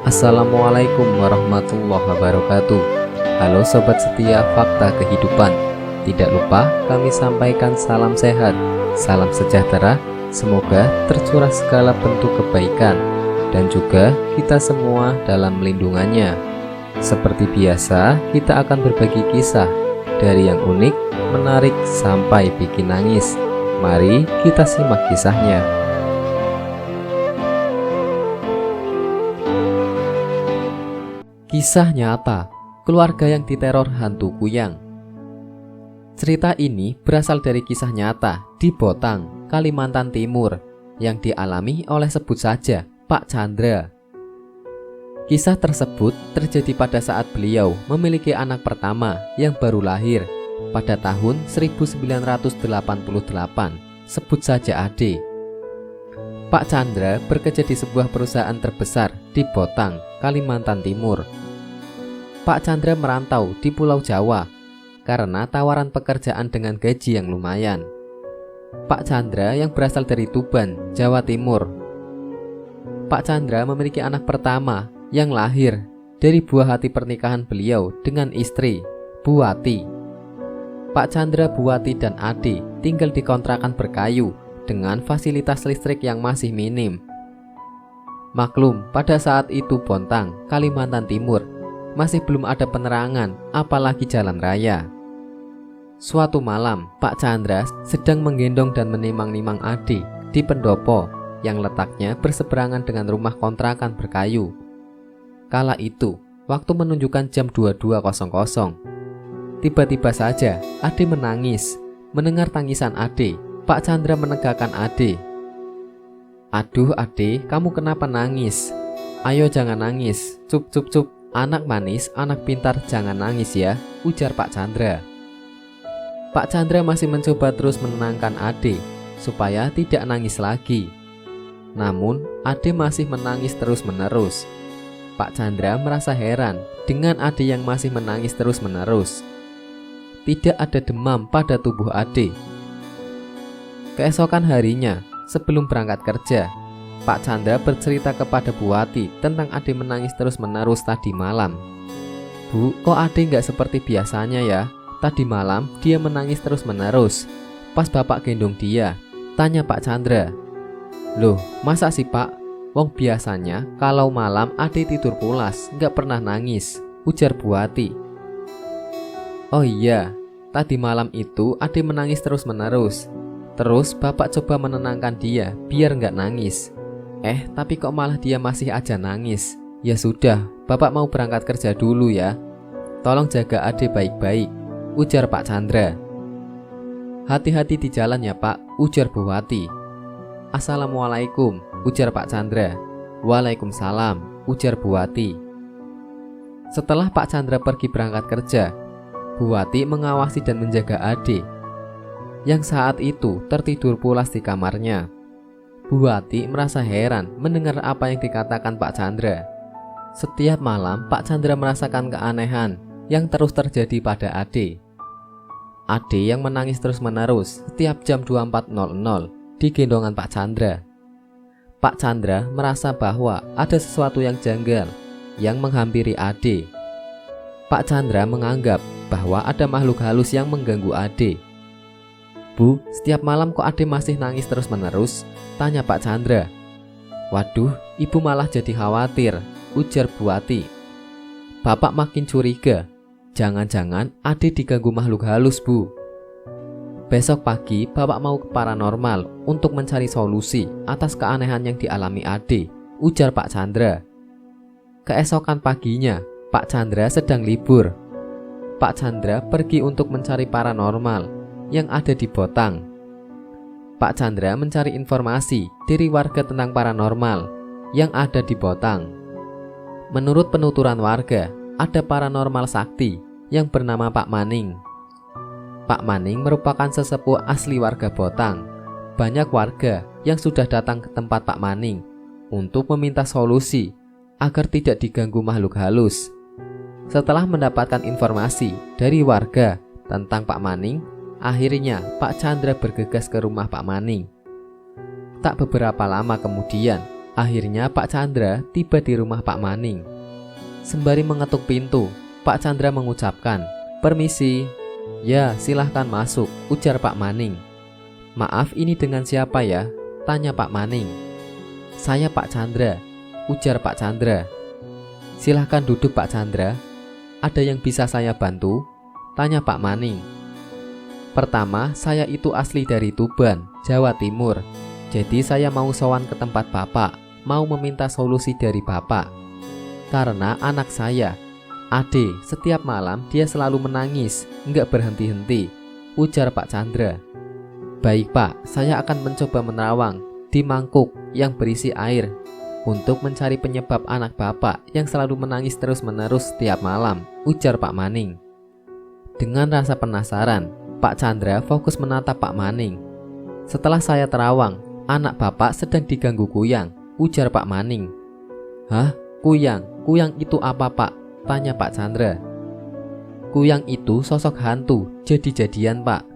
Assalamualaikum warahmatullahi wabarakatuh. Halo sobat setia fakta kehidupan. Tidak lupa kami sampaikan salam sehat, salam sejahtera. Semoga tercurah segala bentuk kebaikan dan juga kita semua dalam lindungannya. Seperti biasa, kita akan berbagi kisah dari yang unik, menarik sampai bikin nangis. Mari kita simak kisahnya. Kisah nyata, keluarga yang diteror hantu kuyang. Cerita ini berasal dari kisah nyata di Botang, Kalimantan Timur yang dialami oleh sebut saja Pak Chandra. Kisah tersebut terjadi pada saat beliau memiliki anak pertama yang baru lahir pada tahun 1988, sebut saja Ade. Pak Chandra bekerja di sebuah perusahaan terbesar di Botang, Kalimantan Timur. Pak Chandra merantau di Pulau Jawa karena tawaran pekerjaan dengan gaji yang lumayan. Pak Chandra yang berasal dari Tuban, Jawa Timur. Pak Chandra memiliki anak pertama yang lahir dari buah hati pernikahan beliau dengan istri, Buati. Pak Chandra, Buati, dan Ade tinggal di kontrakan berkayu dengan fasilitas listrik yang masih minim. Maklum, pada saat itu Bontang, Kalimantan Timur masih belum ada penerangan, apalagi jalan raya. Suatu malam, Pak Chandra sedang menggendong dan menimang-nimang Ade di pendopo yang letaknya berseberangan dengan rumah kontrakan berkayu. Kala itu, waktu menunjukkan jam 22.00. Tiba-tiba saja, Ade menangis. Mendengar tangisan Ade, Pak Chandra menegakkan Ade. "Aduh Ade, kamu kenapa nangis? Ayo jangan nangis, cup cup cup. Anak manis, anak pintar, jangan nangis ya," ujar Pak Chandra. Pak Chandra masih mencoba terus menenangkan Ade supaya tidak nangis lagi. Namun Ade masih menangis terus-menerus. Pak Chandra merasa heran dengan Ade yang masih menangis terus-menerus. Tidak ada demam pada tubuh Ade. Keesokan harinya, sebelum berangkat kerja, Pak Chandra bercerita kepada Buati tentang Ade menangis terus-menerus tadi malam. "Bu, kok Ade nggak seperti biasanya ya? Tadi malam dia menangis terus-menerus. Pas Bapak gendong dia," tanya Pak Chandra. "Loh, masa sih Pak? Wong biasanya kalau malam Ade tidur pulas, nggak pernah nangis," ujar Buati. "Oh iya, tadi malam itu Ade menangis terus-menerus. Terus Bapak coba menenangkan dia biar nggak nangis. Tapi kok malah dia masih aja nangis. Ya sudah, Bapak mau berangkat kerja dulu ya. Tolong jaga Ade baik-baik," ujar Pak Chandra. "Hati-hati di jalan ya Pak," ujar Buati. "Assalamualaikum," ujar Pak Chandra. "Waalaikumsalam," ujar Buati. Setelah Pak Chandra pergi berangkat kerja, Buati mengawasi dan menjaga Ade yang saat itu tertidur pulas di kamarnya. Buati merasa heran mendengar apa yang dikatakan Pak Chandra. Setiap malam Pak Chandra merasakan keanehan yang terus terjadi pada Ade. Ade yang menangis terus-menerus setiap jam 24.00 di gendongan Pak Chandra. Pak Chandra merasa bahwa ada sesuatu yang janggal yang menghampiri Ade. Pak Chandra menganggap bahwa ada makhluk halus yang mengganggu Ade. "Bu, setiap malam kok Ade masih nangis terus-menerus?" tanya Pak Chandra. "Waduh, Ibu malah jadi khawatir," ujar Buati. "Bapak makin curiga. Jangan-jangan Ade diganggu makhluk halus, Bu. Besok pagi Bapak mau ke paranormal untuk mencari solusi atas keanehan yang dialami Ade," ujar Pak Chandra. Keesokan paginya, Pak Chandra sedang libur. Pak Chandra pergi untuk mencari paranormal yang ada di Botang. Pak Chandra mencari informasi dari warga tentang paranormal yang ada di Botang. Menurut penuturan warga, ada paranormal sakti yang bernama Pak Maning. Pak Maning merupakan sesepuh asli warga Botang. Banyak warga yang sudah datang ke tempat Pak Maning untuk meminta solusi agar tidak diganggu makhluk halus. Setelah mendapatkan informasi dari warga tentang Pak Maning, akhirnya Pak Chandra bergegas ke rumah Pak Maning. Tak beberapa lama kemudian, Akhirnya Pak Chandra tiba di rumah Pak Maning. Sembari mengetuk pintu, Pak Chandra mengucapkan, "Permisi." "Ya, silahkan masuk," ujar Pak Maning. "Maaf, ini dengan siapa ya?" tanya Pak Maning. "Saya Pak Chandra," ujar Pak Chandra. "Silahkan duduk Pak Chandra. Ada yang bisa saya bantu?" tanya Pak Maning. "Pertama, saya itu asli dari Tuban, Jawa Timur. Jadi saya mau sowan ke tempat Bapak, mau meminta solusi dari Bapak. Karena anak saya, Ade, setiap malam dia selalu menangis, nggak berhenti-henti," ujar Pak Chandra. "Baik Pak, saya akan mencoba menerawang di mangkuk yang berisi air untuk mencari penyebab anak Bapak yang selalu menangis terus-menerus setiap malam," ujar Pak Maning. Dengan rasa penasaran, Pak Chandra fokus menatap Pak Maning. "Setelah saya terawang, anak Bapak sedang diganggu kuyang," ujar Pak Maning. "Hah? Kuyang? Kuyang itu apa Pak?" tanya Pak Chandra. "Kuyang itu sosok hantu, jadi-jadian Pak.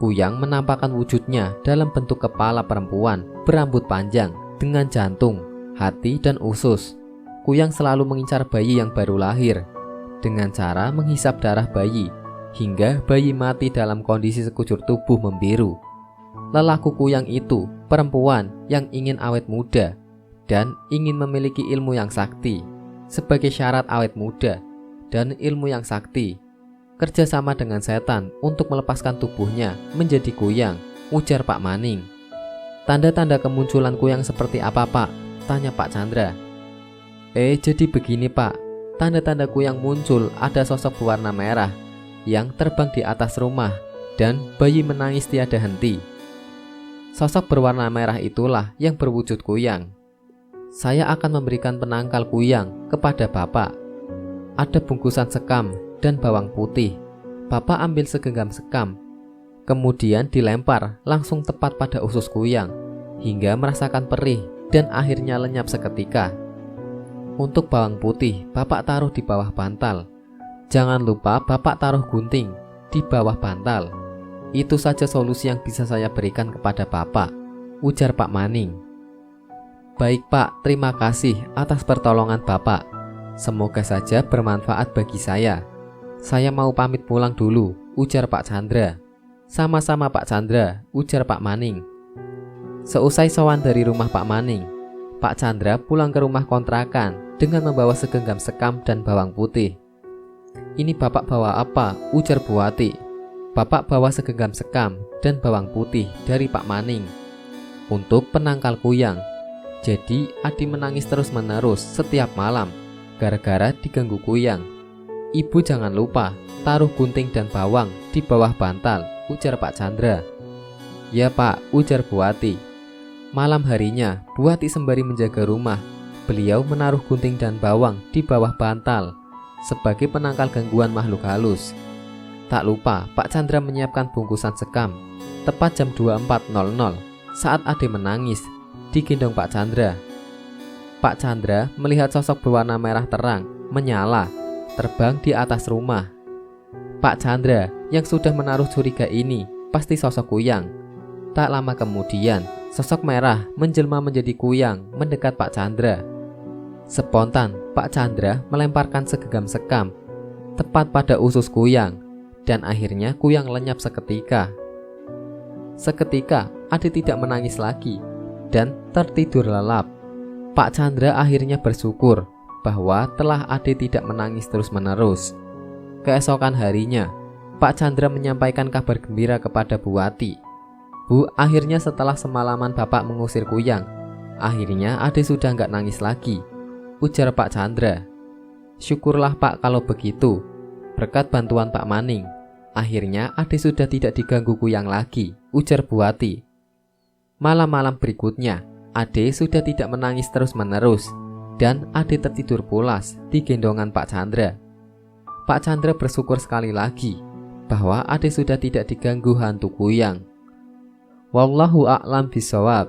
Kuyang menampakkan wujudnya dalam bentuk kepala perempuan berambut panjang dengan jantung, hati, dan usus. Kuyang selalu mengincar bayi yang baru lahir dengan cara menghisap darah bayi hingga bayi mati dalam kondisi sekujur tubuh membiru. Lelaku Kuyang itu perempuan yang ingin awet muda dan ingin memiliki ilmu yang sakti. Sebagai syarat awet muda dan ilmu yang sakti, kerjasama dengan setan untuk melepaskan tubuhnya menjadi kuyang," ujar Pak Maning. "Tanda-tanda kemunculan kuyang seperti apa Pak?" tanya Pak Chandra. Jadi begini Pak, tanda-tanda kuyang muncul ada sosok berwarna merah yang terbang di atas rumah dan bayi menangis tiada henti. Sosok berwarna merah itulah yang berwujud kuyang. Saya akan memberikan penangkal kuyang kepada Bapak. Ada bungkusan sekam dan bawang putih. Bapak ambil segenggam sekam, kemudian dilempar langsung tepat pada usus kuyang hingga merasakan perih dan akhirnya lenyap seketika. Untuk bawang putih, Bapak taruh di bawah bantal. Jangan lupa Bapak taruh gunting di bawah bantal. Itu saja solusi yang bisa saya berikan kepada Bapak," ujar Pak Maning. "Baik Pak, terima kasih atas pertolongan Bapak. Semoga saja bermanfaat bagi saya. Saya mau pamit pulang dulu," ujar Pak Chandra. "Sama-sama Pak Chandra," ujar Pak Maning. Seusai sowan dari rumah Pak Maning, Pak Chandra pulang ke rumah kontrakan dengan membawa segenggam sekam dan bawang putih. "Ini Bapak bawa apa?" ujar Buati. "Bapak bawa segenggam sekam dan bawang putih dari Pak Maning untuk penangkal kuyang. Jadi Adi menangis terus-menerus setiap malam gara-gara diganggu kuyang. Ibu jangan lupa taruh gunting dan bawang di bawah bantal," ujar Pak Chandra. "Ya Pak," ujar Buati. Malam harinya, Buati sembari menjaga rumah, beliau menaruh gunting dan bawang di bawah bantal sebagai penangkal gangguan makhluk halus. Tak lupa Pak Chandra menyiapkan bungkusan sekam. Tepat jam 24.00 saat Ade menangis, digendong Pak Chandra. Pak Chandra melihat sosok berwarna merah terang menyala terbang di atas rumah. Pak Chandra yang sudah menaruh curiga ini pasti sosok kuyang. Tak lama kemudian, sosok merah menjelma menjadi kuyang mendekat Pak Chandra. Spontan, Pak Chandra melemparkan segenggam sekam tepat pada usus kuyang dan akhirnya kuyang lenyap seketika. Seketika, Ade tidak menangis lagi dan tertidur lelap. Pak Chandra akhirnya bersyukur bahwa telah Ade tidak menangis terus-menerus. Keesokan harinya, Pak Chandra menyampaikan kabar gembira kepada Buati. "Bu, akhirnya setelah semalaman Bapak mengusir kuyang, akhirnya Ade sudah nggak nangis lagi," ujar Pak Chandra. "Syukurlah Pak kalau begitu. Berkat bantuan Pak Maning, akhirnya Ade sudah tidak diganggu kuyang lagi," ujar Buati. Malam-malam berikutnya, Ade sudah tidak menangis terus-menerus dan Ade tertidur pulas di gendongan Pak Chandra. Pak Chandra bersyukur sekali lagi bahwa Ade sudah tidak diganggu hantu kuyang. Wallahu a'lam bishawab.